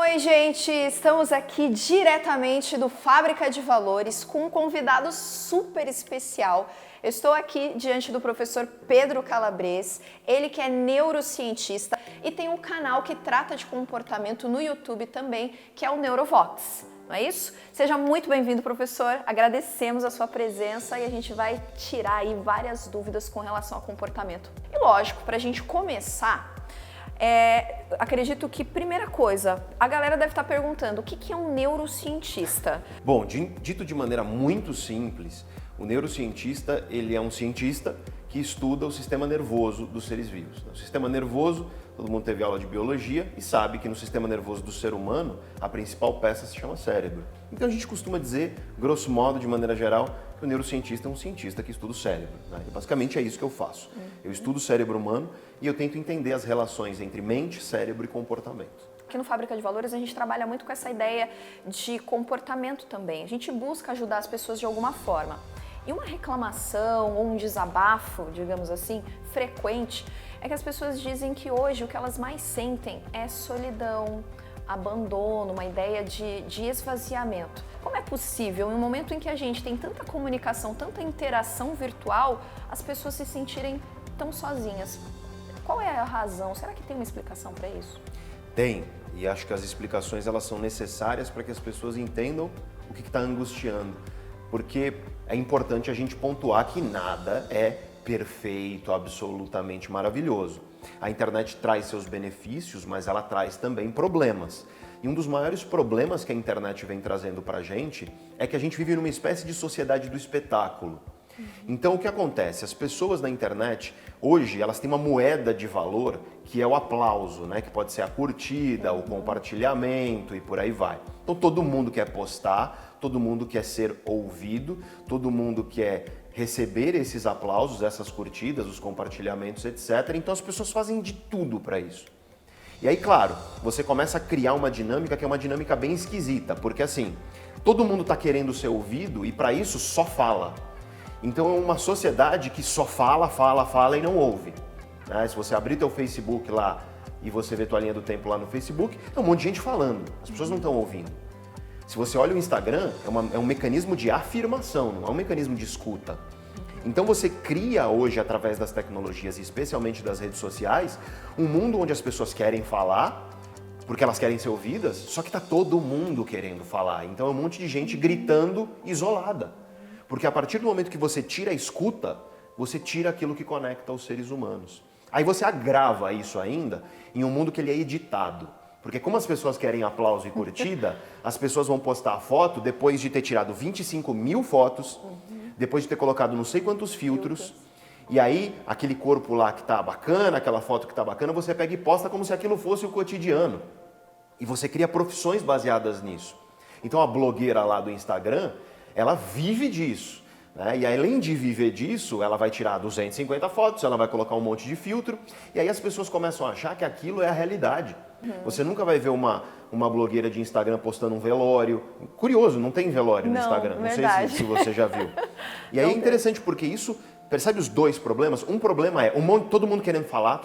Oi, gente! Estamos aqui diretamente do Fábrica de Valores com um convidado super especial. Eu estou aqui diante do professor Pedro Calabres, ele que é neurocientista e tem um canal que trata de comportamento no YouTube também, que é o Neurovox. Não é isso? Seja muito bem-vindo, professor. Agradecemos a sua presença e a gente vai tirar aí várias dúvidas com relação ao comportamento. E lógico, para a gente começar, acredito que, primeira coisa, a galera deve estar perguntando, o que é um neurocientista? Bom, dito de maneira muito simples, o neurocientista, ele é um cientista que estuda o sistema nervoso dos seres vivos. O sistema nervoso, todo mundo teve aula de biologia e sabe que no sistema nervoso do ser humano, a principal peça se chama cérebro. Então a gente costuma dizer, grosso modo, de maneira geral, que o neurocientista é um cientista que estuda o cérebro. Né? E basicamente é isso que eu faço. Eu estudo o cérebro humano e eu tento entender as relações entre mente, cérebro e comportamento. Aqui no Fábrica de Valores a gente trabalha muito com essa ideia de comportamento também. A gente busca ajudar as pessoas de alguma forma. E uma reclamação ou um desabafo, digamos assim, frequente, é que as pessoas dizem que hoje o que elas mais sentem é solidão, abandono, uma ideia de esvaziamento. Como é possível, em um momento em que a gente tem tanta comunicação, tanta interação virtual, as pessoas se sentirem tão sozinhas? Qual é a razão? Será que tem uma explicação para isso? Tem, e acho que as explicações elas são necessárias para que as pessoas entendam o que está angustiando. Porque é importante a gente pontuar que nada é perfeito, absolutamente maravilhoso. A internet traz seus benefícios, mas ela traz também problemas. E um dos maiores problemas que a internet vem trazendo para a gente é que a gente vive numa espécie de sociedade do espetáculo. Então o que acontece? As pessoas na internet, hoje, elas têm uma moeda de valor que é o aplauso, né? Que pode ser a curtida, o compartilhamento e por aí vai. Então todo mundo quer postar, todo mundo quer ser ouvido, todo mundo quer receber esses aplausos, essas curtidas, os compartilhamentos, etc. Então as pessoas fazem de tudo para isso. E aí, claro, você começa a criar uma dinâmica que é uma dinâmica bem esquisita, porque assim, todo mundo está querendo ser ouvido e para isso só fala. Então é uma sociedade que só fala, fala, fala e não ouve. Né? Se você abrir teu Facebook lá e você vê tua linha do tempo lá no Facebook, é um monte de gente falando, as pessoas não estão ouvindo. Se você olha o Instagram, é um mecanismo de afirmação, não é um mecanismo de escuta. Então você cria hoje, através das tecnologias e especialmente das redes sociais, um mundo onde as pessoas querem falar, porque elas querem ser ouvidas, só que está todo mundo querendo falar. Então é um monte de gente gritando isolada. Porque a partir do momento que você tira a escuta, você tira aquilo que conecta os seres humanos. Aí você agrava isso ainda em um mundo que ele é editado. Porque como as pessoas querem aplauso e curtida, as pessoas vão postar a foto depois de ter tirado 25 mil fotos, depois de ter colocado não sei quantos filtros, e aí aquele corpo lá que tá bacana, aquela foto que tá bacana, você pega e posta como se aquilo fosse o cotidiano. E você cria profissões baseadas nisso. Então a blogueira lá do Instagram, ela vive disso. Né? E além de viver disso, ela vai tirar 250 fotos, ela vai colocar um monte de filtro, e aí as pessoas começam a achar que aquilo é a realidade. Você nunca vai ver uma blogueira de Instagram postando um velório. Curioso, não tem velório no Instagram, não sei se você já viu. E aí é interessante porque isso, percebe os dois problemas? Um problema é todo mundo querendo falar,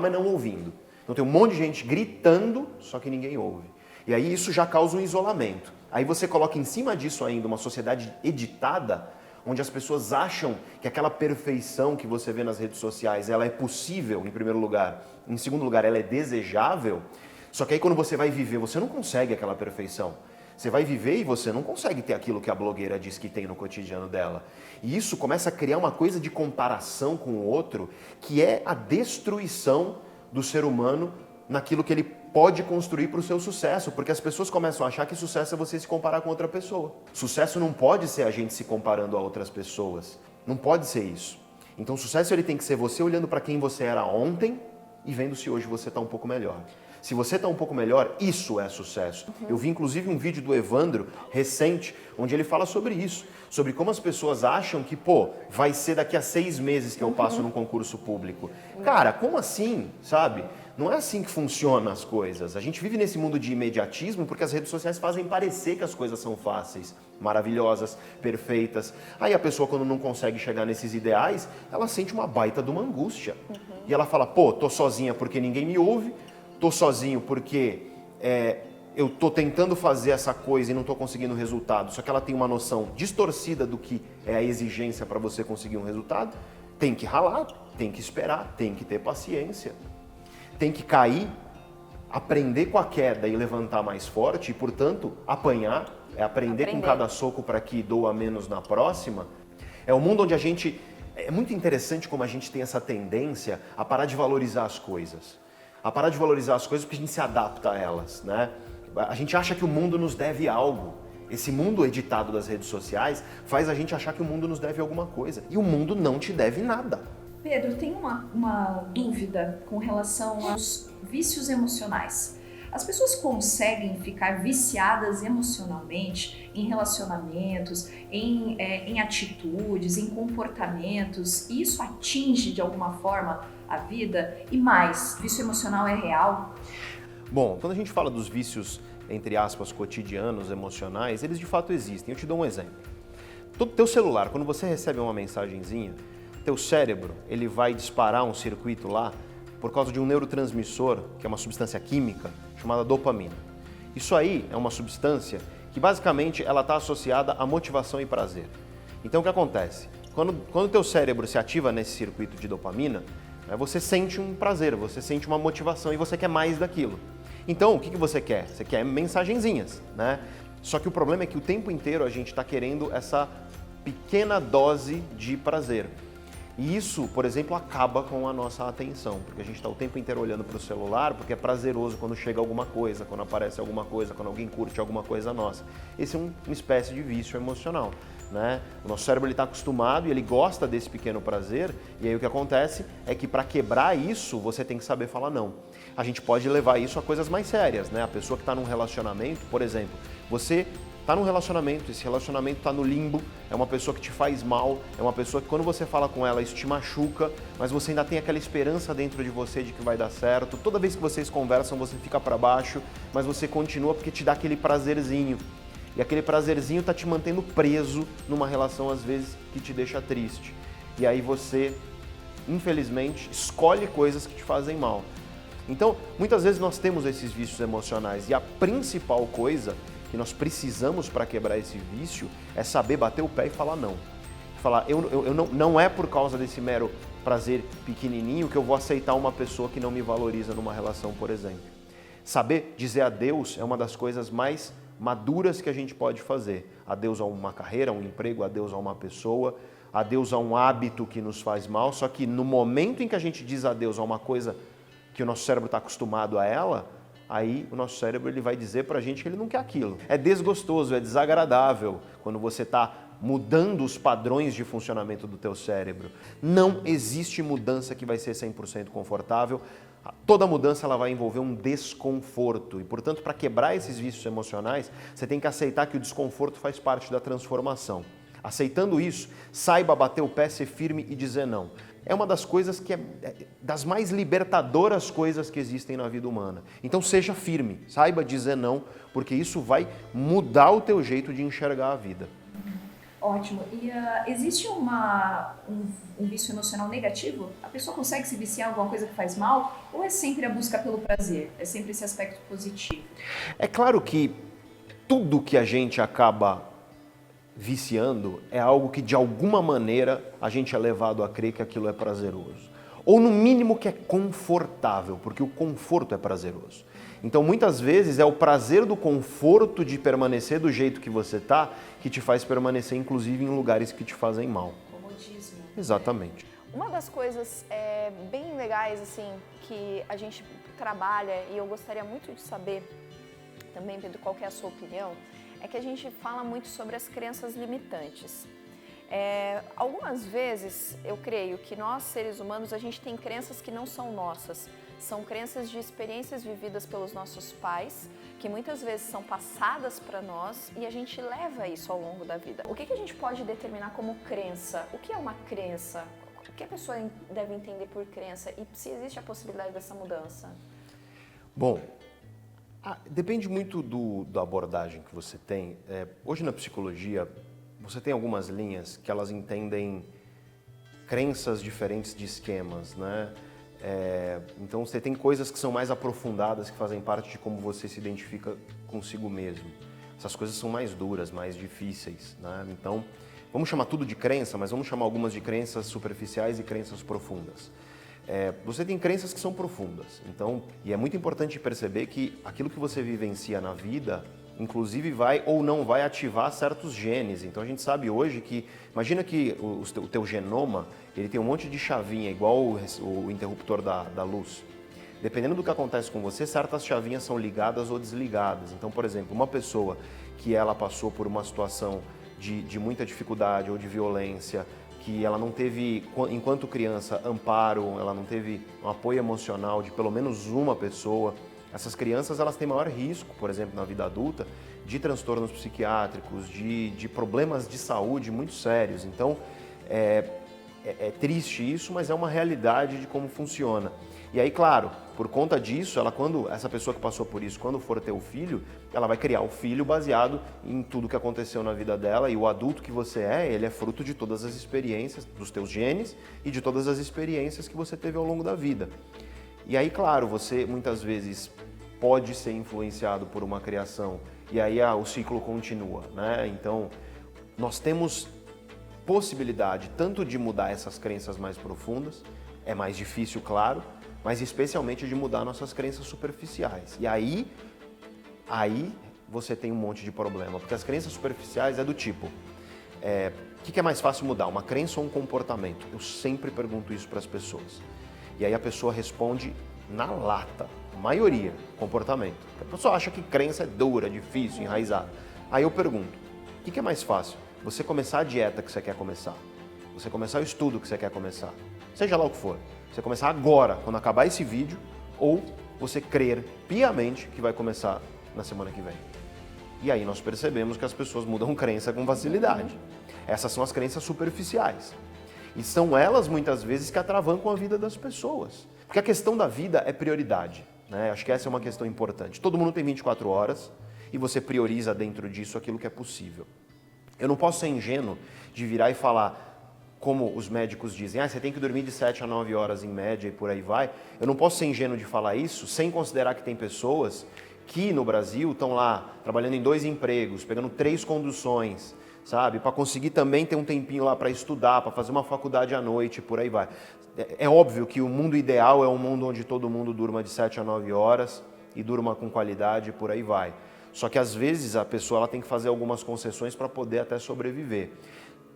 mas não ouvindo. Então tem um monte de gente gritando, só que ninguém ouve. E aí isso já causa um isolamento. Aí você coloca em cima disso ainda uma sociedade editada, onde as pessoas acham que aquela perfeição que você vê nas redes sociais, ela é possível, em primeiro lugar. Em segundo lugar, ela é desejável. Só que aí quando você vai viver, você não consegue aquela perfeição. Você vai viver e você não consegue ter aquilo que a blogueira diz que tem no cotidiano dela. E isso começa a criar uma coisa de comparação com o outro, que é a destruição do ser humano naquilo que ele pode construir para o seu sucesso, porque as pessoas começam a achar que sucesso é você se comparar com outra pessoa. Sucesso não pode ser a gente se comparando a outras pessoas. Não pode ser isso. Então sucesso ele tem que ser você olhando para quem você era ontem e vendo se hoje você está um pouco melhor. Se você está um pouco melhor, isso é sucesso. Eu vi inclusive um vídeo do Evandro, recente, onde ele fala sobre isso. Sobre como as pessoas acham que, vai ser daqui a 6 meses que eu passo num concurso público. Cara, como assim, sabe? Não é assim que funcionam as coisas. A gente vive nesse mundo de imediatismo porque as redes sociais fazem parecer que as coisas são fáceis, maravilhosas, perfeitas. Aí a pessoa, quando não consegue chegar nesses ideais, ela sente uma baita de uma angústia. E ela fala, tô sozinha porque ninguém me ouve, tô sozinho porque eu estou tentando fazer essa coisa e não estou conseguindo resultado, só que ela tem uma noção distorcida do que é a exigência para você conseguir um resultado, tem que ralar, tem que esperar, tem que ter paciência, tem que cair, aprender com a queda e levantar mais forte e, portanto, apanhar, aprender com cada soco para que doa menos na próxima. É um mundo onde a gente... É muito interessante como a gente tem essa tendência a parar de valorizar as coisas. A parar de valorizar as coisas porque a gente se adapta a elas, né? A gente acha que o mundo nos deve algo. Esse mundo editado das redes sociais faz a gente achar que o mundo nos deve alguma coisa. E o mundo não te deve nada. Pedro, tem uma dúvida com relação aos vícios emocionais. As pessoas conseguem ficar viciadas emocionalmente em relacionamentos, em atitudes, em comportamentos, e isso atinge de alguma forma a vida? E mais, vício emocional é real? Bom, quando a gente fala dos vícios, entre aspas, cotidianos, emocionais, eles de fato existem. Eu te dou um exemplo. Todo teu celular, quando você recebe uma mensagenzinha, teu cérebro, ele vai disparar um circuito lá por causa de um neurotransmissor, que é uma substância química, chamada dopamina. Isso aí é uma substância que basicamente ela está associada à motivação e prazer. Então o que acontece? Quando o teu cérebro se ativa nesse circuito de dopamina, você sente um prazer, você sente uma motivação e você quer mais daquilo. Então, o que você quer? Você quer mensagenzinhas, né? Só que o problema é que o tempo inteiro a gente está querendo essa pequena dose de prazer. E isso, por exemplo, acaba com a nossa atenção, porque a gente está o tempo inteiro olhando para o celular, porque é prazeroso quando chega alguma coisa, quando aparece alguma coisa, quando alguém curte alguma coisa nossa. Esse é uma espécie de vício emocional, né? O nosso cérebro está acostumado e ele gosta desse pequeno prazer, e aí o que acontece é que para quebrar isso, você tem que saber falar não. A gente pode levar isso a coisas mais sérias, né? A pessoa que está num relacionamento, por exemplo, você está num relacionamento, esse relacionamento está no limbo, é uma pessoa que te faz mal, é uma pessoa que quando você fala com ela isso te machuca, mas você ainda tem aquela esperança dentro de você de que vai dar certo. Toda vez que vocês conversam você fica para baixo, mas você continua porque te dá aquele prazerzinho. E aquele prazerzinho está te mantendo preso numa relação às vezes que te deixa triste. E aí você, infelizmente, escolhe coisas que te fazem mal. Então, muitas vezes nós temos esses vícios emocionais e a principal coisa que nós precisamos para quebrar esse vício é saber bater o pé e falar não. Falar, não é por causa desse mero prazer pequenininho que eu vou aceitar uma pessoa que não me valoriza numa relação, por exemplo. Saber dizer adeus é uma das coisas mais maduras que a gente pode fazer. Adeus a uma carreira, a um emprego, adeus a uma pessoa, adeus a um hábito que nos faz mal, só que no momento em que a gente diz adeus a uma coisa que o nosso cérebro está acostumado a ela, aí o nosso cérebro ele vai dizer pra gente que ele não quer aquilo. É desgostoso, é desagradável quando você está mudando os padrões de funcionamento do teu cérebro. Não existe mudança que vai ser 100% confortável. Toda mudança ela vai envolver um desconforto e, portanto, para quebrar esses vícios emocionais, você tem que aceitar que o desconforto faz parte da transformação. Aceitando isso, saiba bater o pé, ser firme e dizer não. É uma das coisas que das mais libertadoras coisas que existem na vida humana. Então seja firme, saiba dizer não, porque isso vai mudar o teu jeito de enxergar a vida. Ótimo. E existe um vício emocional negativo? A pessoa consegue se viciar em alguma coisa que faz mal? Ou é sempre a busca pelo prazer? É sempre esse aspecto positivo? É claro que tudo que a gente acaba viciando é algo que de alguma maneira a gente é levado a crer que aquilo é prazeroso. Ou no mínimo que é confortável, porque o conforto é prazeroso. Então muitas vezes é o prazer do conforto de permanecer do jeito que você está que te faz permanecer inclusive em lugares que te fazem mal. Comodismo. Exatamente. Uma das coisas bem legais assim que a gente trabalha e eu gostaria muito de saber também, Pedro, qual que é a sua opinião, é que a gente fala muito sobre as crenças limitantes. Algumas vezes eu creio que nós, seres humanos, a gente tem crenças que não são nossas. São crenças de experiências vividas pelos nossos pais, que muitas vezes são passadas para nós e a gente leva isso ao longo da vida. O que a gente pode determinar como crença? O que é uma crença? O que a pessoa deve entender por crença? E se existe a possibilidade dessa mudança? Bom, depende muito da abordagem que você tem. Hoje na psicologia, você tem algumas linhas que elas entendem crenças diferentes de esquemas, né? Então você tem coisas que são mais aprofundadas, que fazem parte de como você se identifica consigo mesmo. Essas coisas são mais duras, mais difíceis, né? Então, vamos chamar tudo de crença, mas vamos chamar algumas de crenças superficiais e crenças profundas. Você tem crenças que são profundas, então, e é muito importante perceber que aquilo que você vivencia na vida, inclusive vai ou não vai ativar certos genes. Então a gente sabe hoje que, imagina que o teu genoma, ele tem um monte de chavinha, igual o interruptor da luz. Dependendo do que acontece com você, certas chavinhas são ligadas ou desligadas. Então, por exemplo, uma pessoa que ela passou por uma situação de muita dificuldade ou de violência, que ela não teve, enquanto criança, amparo, ela não teve um apoio emocional de pelo menos uma pessoa, essas crianças elas têm maior risco, por exemplo, na vida adulta, de transtornos psiquiátricos, de problemas de saúde muito sérios. Então, é triste isso, mas é uma realidade de como funciona. E aí, claro, por conta disso, quando essa pessoa que passou por isso, quando for ter o filho, ela vai criar o filho baseado em tudo que aconteceu na vida dela, e o adulto que você ele é fruto de todas as experiências, dos teus genes e de todas as experiências que você teve ao longo da vida. E aí, claro, você muitas vezes pode ser influenciado por uma criação, e aí o ciclo continua, né? Então, nós temos possibilidade tanto de mudar essas crenças mais profundas, é mais difícil, claro, mas especialmente de mudar nossas crenças superficiais. E aí você tem um monte de problema, porque as crenças superficiais é do tipo, o que é mais fácil mudar, uma crença ou um comportamento? Eu sempre pergunto isso para as pessoas. E aí a pessoa responde na lata, a maioria, comportamento. A pessoa acha que crença é dura, difícil, enraizada. Aí eu pergunto, o que é mais fácil? Você começar a dieta que você quer começar, você começar o estudo que você quer começar, seja lá o que for. Você começar agora, quando acabar esse vídeo, ou você crer piamente que vai começar na semana que vem. E aí nós percebemos que as pessoas mudam crença com facilidade. Essas são as crenças superficiais. E são elas, muitas vezes, que atravancam a vida das pessoas. Porque a questão da vida é prioridade, né? Acho que essa é uma questão importante. Todo mundo tem 24 horas e você prioriza dentro disso aquilo que é possível. Eu não posso ser ingênuo de virar e falar, como os médicos dizem, você tem que dormir de 7 a 9 horas em média e por aí vai. Eu não posso ser ingênuo de falar isso sem considerar que tem pessoas que no Brasil estão lá trabalhando em 2 empregos, pegando 3 conduções, sabe? Para conseguir também ter um tempinho lá para estudar, para fazer uma faculdade à noite e por aí vai. É óbvio que o mundo ideal é um mundo onde todo mundo durma de 7 a 9 horas e durma com qualidade e por aí vai. Só que às vezes a pessoa ela tem que fazer algumas concessões para poder até sobreviver.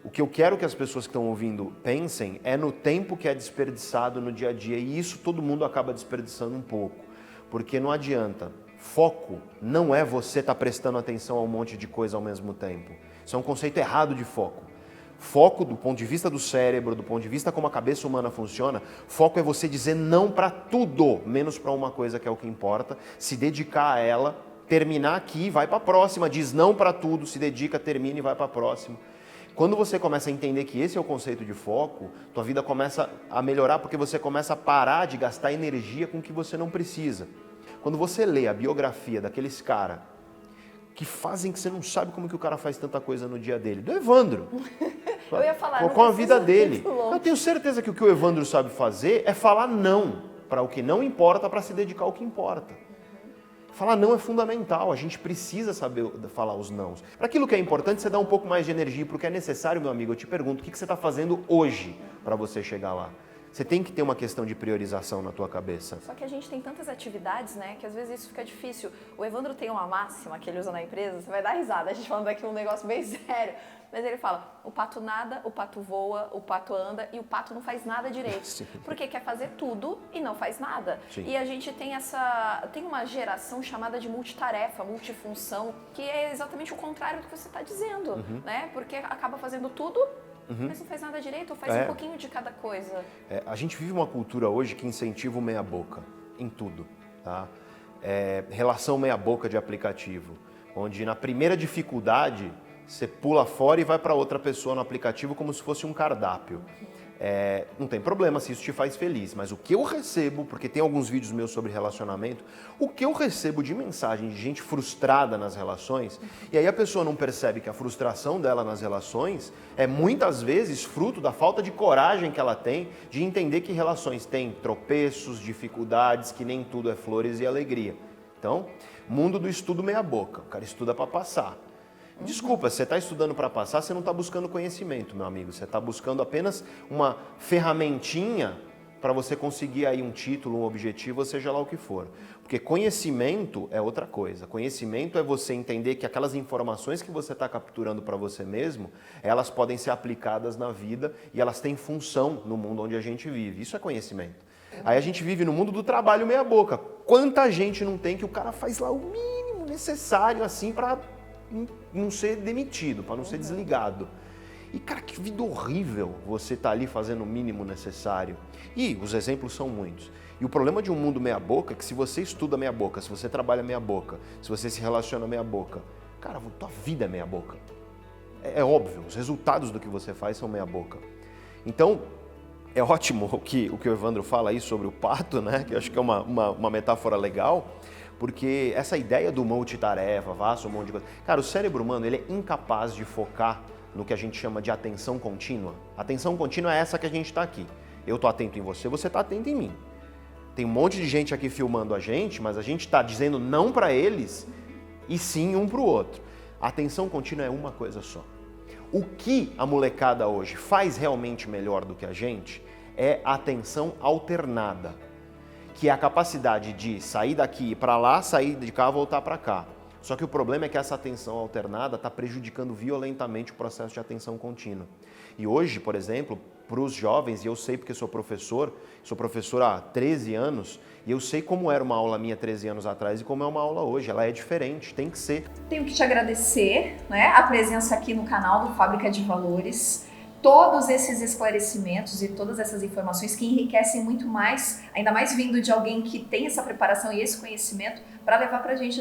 O que eu quero que as pessoas que estão ouvindo pensem é no tempo que é desperdiçado no dia a dia, e isso todo mundo acaba desperdiçando um pouco, porque não adianta. Foco não é você estar prestando atenção a um monte de coisa ao mesmo tempo. Isso é um conceito errado de foco. Foco, do ponto de vista do cérebro, do ponto de vista como a cabeça humana funciona, foco é você dizer não para tudo, menos para uma coisa que é o que importa, se dedicar a ela, terminar aqui, vai para a próxima, diz não para tudo, se dedica, termina e vai para a próxima. Quando você começa a entender que esse é o conceito de foco, tua vida começa a melhorar porque você começa a parar de gastar energia com o que você não precisa. Quando você lê a biografia daqueles caras que fazem que você não sabe como que o cara faz tanta coisa no dia dele, do Evandro. Eu ia falar, com a vida dele. Eu tenho certeza que o o Evandro sabe fazer é falar não para o que não importa para se dedicar ao que importa. Falar não é fundamental, a gente precisa saber falar os nãos. Para aquilo que é importante, você dá um pouco mais de energia, para o que é necessário, meu amigo, eu te pergunto, o que você está fazendo hoje para você chegar lá? Você tem que ter uma questão de priorização na tua cabeça. Só que a gente tem tantas atividades, né, que às vezes isso fica difícil. O Evandro tem uma máxima que ele usa na empresa, você vai dar risada, a gente falando aqui um negócio bem sério. Mas ele fala, o pato nada, o pato voa, o pato anda e o pato não faz nada direito. Sim. Porque quer fazer tudo e não faz nada. Sim. E a gente tem tem uma geração chamada de multitarefa, multifunção, que é exatamente o contrário do que você está dizendo, né? Porque acaba fazendo tudo, mas não faz nada direito, ou faz um pouquinho de cada coisa. A gente vive uma cultura hoje que incentiva o meia-boca em tudo, tá? Relação meia-boca de aplicativo, onde na primeira dificuldade você pula fora e vai para outra pessoa no aplicativo como se fosse um cardápio. Não tem problema se isso te faz feliz, mas o que eu recebo, porque tem alguns vídeos meus sobre relacionamento, o que eu recebo de mensagem de gente frustrada nas relações, e aí a pessoa não percebe que a frustração dela nas relações é muitas vezes fruto da falta de coragem que ela tem de entender que relações têm tropeços, dificuldades, que nem tudo é flores e alegria. Então, mundo do estudo meia boca, o cara estuda para passar. Desculpa, você está estudando para passar, você não está buscando conhecimento, meu amigo. Você está buscando apenas uma ferramentinha para você conseguir aí um título, um objetivo, ou seja lá o que for. Porque conhecimento é outra coisa. Conhecimento é você entender que aquelas informações que você está capturando para você mesmo, elas podem ser aplicadas na vida e elas têm função no mundo onde a gente vive. Isso é conhecimento. Aí a gente vive no mundo do trabalho meia boca. Quanta gente não tem que o cara faz lá o mínimo necessário assim para não ser demitido, para não ser desligado. E cara, que vida horrível você tá ali fazendo o mínimo necessário. E os exemplos são muitos. E o problema de um mundo meia boca é que se você estuda meia boca, se você trabalha meia boca, se você se relaciona meia boca, cara, tua vida é meia boca. É óbvio, os resultados do que você faz são meia boca. Então, é ótimo o que o Evandro fala aí sobre o pato, né? Que eu acho que é uma metáfora legal. Porque essa ideia do multitarefa, faça um monte de coisa... Cara, o cérebro humano ele é incapaz de focar no que a gente chama de atenção contínua. Atenção contínua é essa que a gente está aqui. Eu estou atento em você, você está atento em mim. Tem um monte de gente aqui filmando a gente, mas a gente está dizendo não para eles e sim um para o outro. A atenção contínua é uma coisa só. O que a molecada hoje faz realmente melhor do que a gente é a atenção alternada, que é a capacidade de sair daqui e ir para lá, sair de cá e voltar para cá. Só que o problema é que essa atenção alternada está prejudicando violentamente o processo de atenção contínua. E hoje, por exemplo, para os jovens, e eu sei porque sou professor há 13 anos, e eu sei como era uma aula minha 13 anos atrás e como é uma aula hoje. Ela é diferente, tem que ser. Tenho que te agradecer, né, a presença aqui no canal do Fábrica de Valores. Todos esses esclarecimentos e todas essas informações que enriquecem muito mais, ainda mais vindo de alguém que tem essa preparação e esse conhecimento para levar para a gente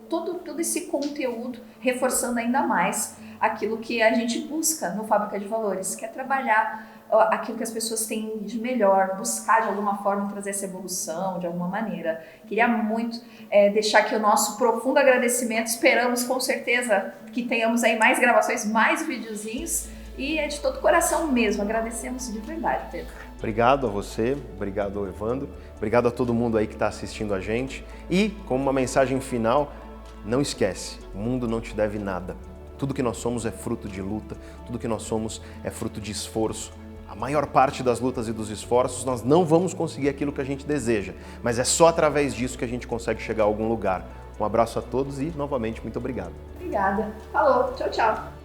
todo esse conteúdo, reforçando ainda mais aquilo que a gente busca no Fábrica de Valores, que é trabalhar aquilo que as pessoas têm de melhor, buscar de alguma forma trazer essa evolução de alguma maneira. Queria muito deixar aqui o nosso profundo agradecimento, esperamos com certeza que tenhamos aí mais gravações, mais videozinhos. E é de todo coração mesmo, agradecemos de verdade, Pedro. Obrigado a você, obrigado ao Evandro, obrigado a todo mundo aí que está assistindo a gente. E, como uma mensagem final, não esquece, o mundo não te deve nada. Tudo que nós somos é fruto de luta, tudo que nós somos é fruto de esforço. A maior parte das lutas e dos esforços, nós não vamos conseguir aquilo que a gente deseja, mas é só através disso que a gente consegue chegar a algum lugar. Um abraço a todos e, novamente, muito obrigado. Obrigada. Falou, tchau, tchau.